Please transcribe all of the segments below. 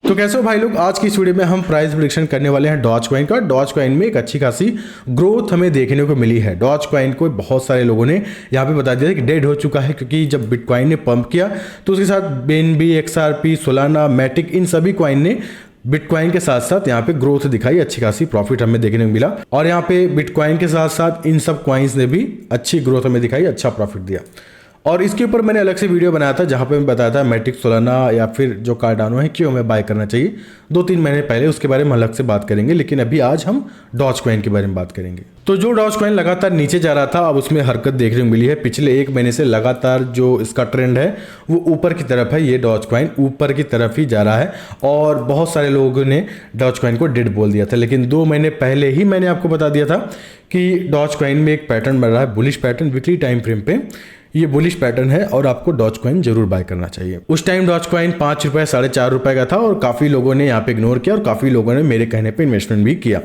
तो कैसे हो भाई लोग, आज की इस वीडियो में हम प्राइस प्रेडिक्शन करने वाले हैं डॉज कॉइन का। डॉज कॉइन में एक अच्छी खासी ग्रोथ हमें देखने को मिली है। डॉज कॉइन को बहुत सारे लोगों ने यहाँ पे बता दिया कि डेड हो चुका है, क्योंकि जब बिटकॉइन ने पंप किया तो उसके साथ BNB, XRP, सोलाना, मैटिक, इन सभी कॉइन ने बिटकॉइन के साथ साथ यहाँ पे ग्रोथ दिखाई, अच्छी खासी प्रॉफिट हमें देखने को मिला। और यहाँ पे बिटकॉइन के साथ साथ इन सब कॉइन्स ने भी अच्छी ग्रोथ हमें दिखाई, अच्छा प्रॉफिट दिया। और इसके ऊपर मैंने अलग से वीडियो बनाया था जहाँ पे मैं बताया था मैटिक, सोलाना या फिर जो कार्डानो है क्यों हमें बाय करना चाहिए 2-3 महीने पहले, उसके बारे में अलग से बात करेंगे। लेकिन अभी आज हम डॉज कॉइन के बारे में बात करेंगे। तो जो डॉज कॉइन लगातार नीचे जा रहा था, अब उसमें हरकत देखने को मिली है। पिछले 1 महीने से लगातार जो इसका ट्रेंड है वो ऊपर की तरफ है। ये डॉज कॉइन ऊपर की तरफ ही जा रहा है और बहुत सारे लोगों ने डॉज कॉइन को डेड बोल दिया था। लेकिन 2 महीने पहले ही मैंने आपको बता दिया था कि डॉज कॉइन में एक पैटर्न बन रहा है, bullish pattern. Weekly time frame पे ये बुलिश पैटर्न है और आपको डॉज कॉइन जरूर बाय करना चाहिए। उस टाइम डॉज कॉइन 5 रुपए, 4.5 रुपए का था और काफ़ी लोगों ने यहाँ पे इग्नोर किया और काफ़ी लोगों ने मेरे कहने पे इन्वेस्टमेंट भी किया।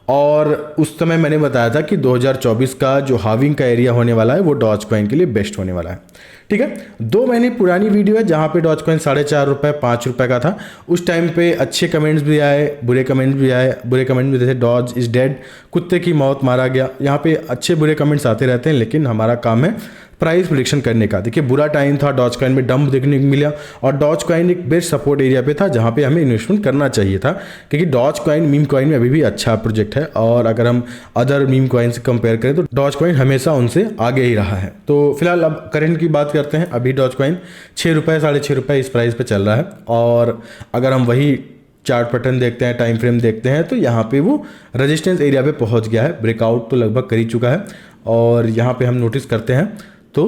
और उस समय मैंने बताया था कि 2024 का जो हाविंग का एरिया होने वाला है वो डॉज कॉइन के लिए बेस्ट होने वाला है। ठीक है, 2 महीने पुरानी वीडियो है जहाँ पे डॉज कॉइन 4.5 रुपए, 5 रुपए का था। उस टाइम पे अच्छे कमेंट्स भी आए, बुरे कमेंट्स भी आए। बुरे कमेंट्स भी जैसे डॉज इज डेड, कुत्ते की मौत, मारा गया। यहाँ पे अच्छे बुरे कमेंट्स आते रहते हैं, लेकिन हमारा काम है प्राइस प्रेडिक्शन करने का। देखिए, बुरा टाइम था, डॉज कॉइन में डंप देखने को मिला और डॉज कॉइन एक बेस्ट सपोर्ट एरिया पे था जहाँ पे हमें इन्वेस्टमेंट करना चाहिए था, क्योंकि डॉज कॉइन मीम कॉइन में अभी भी अच्छा प्रोजेक्ट है। और अगर हम अदर मीम कॉइन से कंपेयर करें तो डॉज कॉइन हमेशा उनसे आगे ही रहा है। तो फिलहाल अब करंट की बात करते हैं। अभी डॉज कॉइन 6 रुपये, 6.5 रुपये इस प्राइस पे चल रहा है। और अगर हम वही चार्ट पैटर्न देखते हैं, टाइम फ्रेम देखते हैं, तो यहाँ पे वो रेजिस्टेंस एरिया पे पहुँच गया है। ब्रेकआउट तो लगभग कर ही चुका है और यहाँ पे हम नोटिस करते हैं तो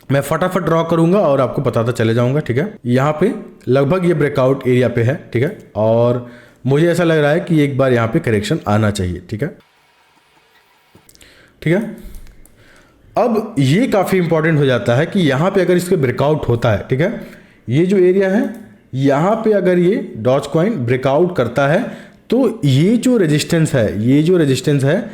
मैं फटाफट ड्रॉ करूंगा और आपको बताता चले जाऊंगा। ठीक है, यहाँ पे लगभग ये ब्रेकआउट एरिया पे है। ठीक है, और मुझे ऐसा लग रहा है कि एक बार यहाँ पे करेक्शन आना चाहिए। ठीक है, ठीक है। अब ये काफ़ी इंपॉर्टेंट हो जाता है कि यहाँ पे अगर इसके ब्रेकआउट होता है, ठीक है, ये जो एरिया है यहाँ पे अगर ये डॉज कॉइन ब्रेकआउट करता है तो ये जो रेजिस्टेंस है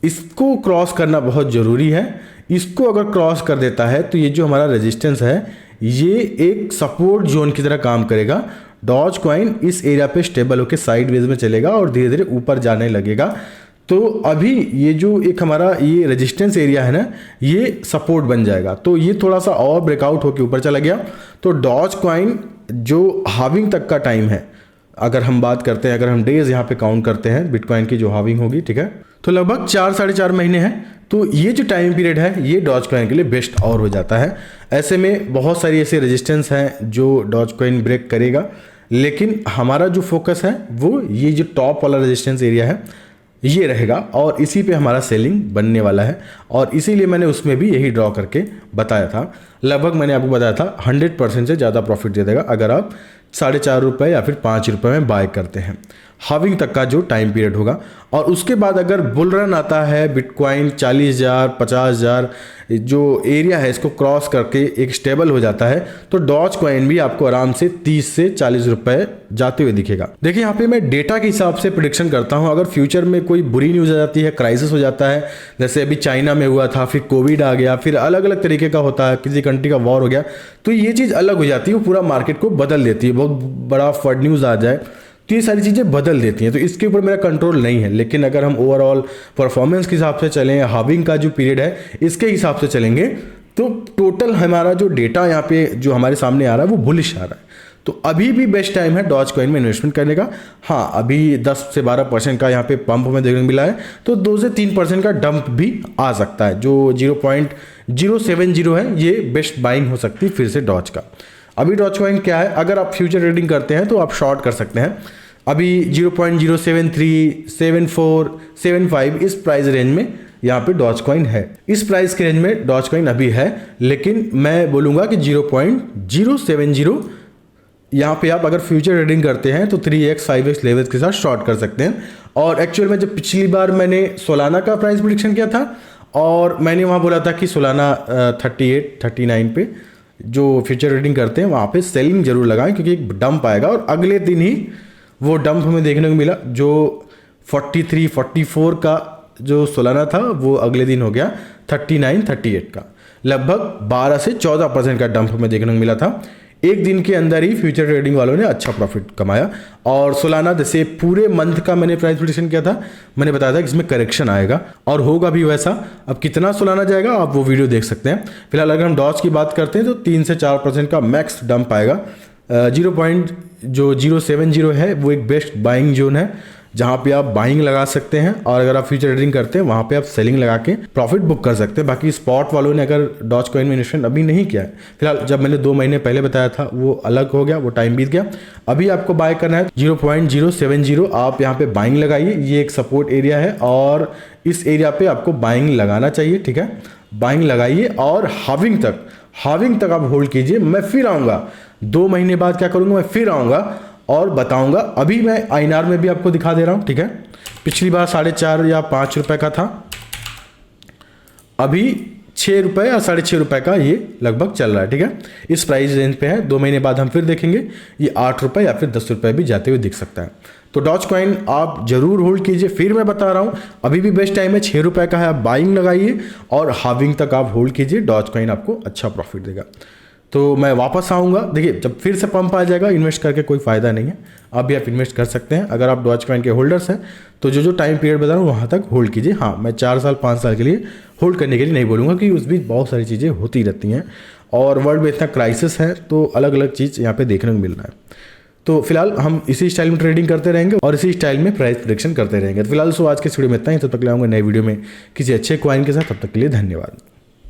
इसको क्रॉस करना बहुत ज़रूरी है। इसको अगर क्रॉस कर देता है तो ये जो हमारा रेजिस्टेंस है ये एक सपोर्ट जोन की तरह काम करेगा। डॉज कॉइन इस एरिया पे स्टेबल होकर साइडवेज में चलेगा और धीरे धीरे ऊपर जाने लगेगा। तो अभी ये जो एक हमारा ये रेजिस्टेंस एरिया है ना, ये सपोर्ट बन जाएगा। तो ये थोड़ा सा और ब्रेकआउट होकर ऊपर चला गया तो डॉज कॉइन जो हाविंग तक का टाइम है, अगर हम बात करते हैं, अगर हम डेज यहाँ पे काउंट करते हैं बिटकॉइन की जो हाविंग होगी, ठीक है, तो लगभग 4-4.5 महीने हैं। तो ये जो टाइम पीरियड है ये डॉज कॉइन के लिए बेस्ट और हो जाता है। ऐसे में बहुत सारी ऐसे रेजिस्टेंस हैं जो डॉज कॉइन ब्रेक करेगा, लेकिन हमारा जो फोकस है वो ये जो टॉप वाला रेजिस्टेंस एरिया है ये रहेगा और इसी पे हमारा सेलिंग बनने वाला है। और इसीलिए मैंने उसमें भी यही ड्रॉ करके बताया था। लगभग मैंने आपको बताया था 100% से ज़्यादा प्रॉफिट दे देगा अगर आप 4.5 रुपये या फिर 5 रुपये में बाय करते हैं, हाविंग तक का जो टाइम पीरियड होगा। और उसके बाद अगर बुल रन आता है, बिटकॉइन 40,000, 50,000 जो एरिया है इसको क्रॉस करके एक स्टेबल हो जाता है, तो डॉज कॉइन भी आपको आराम से 30 से 40 रुपये जाते हुए दिखेगा। देखिए, यहाँ पे मैं डेटा के हिसाब से प्रेडिक्शन करता हूँ। अगर फ्यूचर में कोई बुरी न्यूज़ आ जाती है, क्राइसिस हो जाता है, जैसे अभी चाइना में हुआ था, फिर कोविड आ गया, फिर अलग अलग तरीके का होता है, किसी कंट्री का वॉर हो गया, तो ये चीज़ अलग हो जाती है, वो पूरा मार्केट को बदल देती है। बहुत बड़ा फ्लड न्यूज़ आ जाए तो ये सारी चीज़ें बदल देती हैं। तो इसके ऊपर मेरा कंट्रोल नहीं है। लेकिन अगर हम ओवरऑल परफॉर्मेंस के हिसाब से चलें, हाविंग का जो पीरियड है इसके हिसाब से चलेंगे, तो टोटल हमारा जो डेटा यहाँ पे जो हमारे सामने आ रहा है वो बुलिश आ रहा है। तो अभी भी बेस्ट टाइम है डॉज कॉइन में इन्वेस्टमेंट करने का। हाँ, अभी 10 से 12% का यहाँ पे पंप हमें देखने को मिला है, तो 2 से 3% का डंप भी आ सकता है। जो 0.070 है ये बेस्ट बाइंग हो सकती है फिर से डॉज का। अभी डॉज कॉइन क्या है, अगर आप फ्यूचर ट्रेडिंग करते हैं तो आप शॉर्ट कर सकते हैं। अभी 0.073, 74, 75 इस प्राइस रेंज में यहाँ पे डॉज कॉइन है। इस प्राइस के रेंज में डॉज कॉइन अभी है, लेकिन मैं बोलूँगा कि 0.070 यहाँ पे आप अगर फ्यूचर ट्रेडिंग करते हैं तो 3x 5x लेवल्स के साथ शॉर्ट कर सकते हैं। और एक्चुअल में जब पिछली बार मैंने सोलाना का प्राइस प्रेडिक्शन किया था और मैंने वहाँ बोला था कि सोलाना 38, 39 पे जो फ्यूचर ट्रेडिंग करते हैं वहाँ पे सेलिंग जरूर लगाएं, क्योंकि एक डंप आएगा। और अगले दिन ही वो डंप हमें देखने को मिला। जो 43, 44 का जो सोलाना था वो अगले दिन हो गया 39, 38 का। लगभग 12 से 14% का डंप हमें देखने को मिला था। एक दिन के अंदर ही फ्यूचर ट्रेडिंग वालों ने अच्छा प्रॉफिट कमाया। और सोलाना जैसे पूरे मंथ का मैंने प्राइस प्रेडिक्शन किया था, मैंने बताया था कि इसमें करेक्शन आएगा और होगा भी वैसा। अब कितना सोलाना जाएगा आप वो वीडियो देख सकते हैं। फिलहाल अगर हम डॉज की बात करते हैं तो 3 से 4% का मैक्स डंप आएगा। 0.070 है वो एक बेस्ट बाइंग जोन है जहाँ पे आप बाइंग लगा सकते हैं, और अगर आप फ्यूचर ट्रेडिंग करते हैं वहाँ पे आप सेलिंग लगा के प्रॉफिट बुक कर सकते हैं। बाकी स्पॉट वालों ने अगर डॉज कॉइन में इन्वेस्टमेंट अभी नहीं किया है, फिलहाल जब मैंने 2 महीने पहले बताया था वो अलग हो गया, वो टाइम बीत गया। अभी आपको बाय करना है 0.070, आप यहाँ पे बाइंग लगाइए, ये एक सपोर्ट एरिया है और इस एरिया पे आपको बाइंग लगाना चाहिए, ठीक है। बाइंग लगाइए और हाविंग तक आप होल्ड कीजिए। मैं फिर आऊँगा 2 महीने बाद, क्या करूँगा मैं फिर आऊँगा और बताऊंगा। अभी मैं INR में भी आपको दिखा दे रहा हूं, ठीक है। पिछली बार 4.5 या 5 रुपए का था, अभी 6 रुपए या 6.5 रुपए का ये लगभग चल रहा है, ठीक है। इस प्राइस रेंज पे है। 2 महीने बाद हम फिर देखेंगे ये 8 रुपए या फिर 10 रुपए भी जाते हुए दिख सकता है। तो डॉज कॉइन आप जरूर होल्ड कीजिए। फिर मैं बता रहा हूं अभी भी बेस्ट टाइम है, 6 रुपए का है, आप बाइंग लगाइए और हाविंग तक आप होल्ड कीजिए। डॉज कॉइन आपको अच्छा प्रॉफिट देगा। तो मैं वापस आऊँगा, देखिए जब फिर से पंप आ जाएगा, इन्वेस्ट करके कोई फ़ायदा नहीं है। अभी आप इन्वेस्ट कर सकते हैं अगर आप डॉज कॉइन के होल्डर्स हैं, तो जो टाइम पीरियड बता रहा हूँ वहाँ तक होल्ड कीजिए। हाँ, मैं 4 साल 5 साल के लिए होल्ड करने के लिए नहीं बोलूँगा, क्योंकि उस बीच बहुत सारी चीज़ें होती रहती हैं और वर्ल्ड में इतना क्राइसिस है, तो अलग अलग चीज़ यहाँ पे देखने को मिल रहा है। तो फिलहाल हम इसी स्टाइल में ट्रेडिंग करते रहेंगे और इसी स्टाइल में प्राइस प्रेडिक्शन करते रहेंगे। तो फिलहाल आज के वीडियो में इतना ही, तब तक ले आऊँगा नए वीडियो में किसी अच्छे कॉइन के साथ। तब तक के लिए धन्यवाद।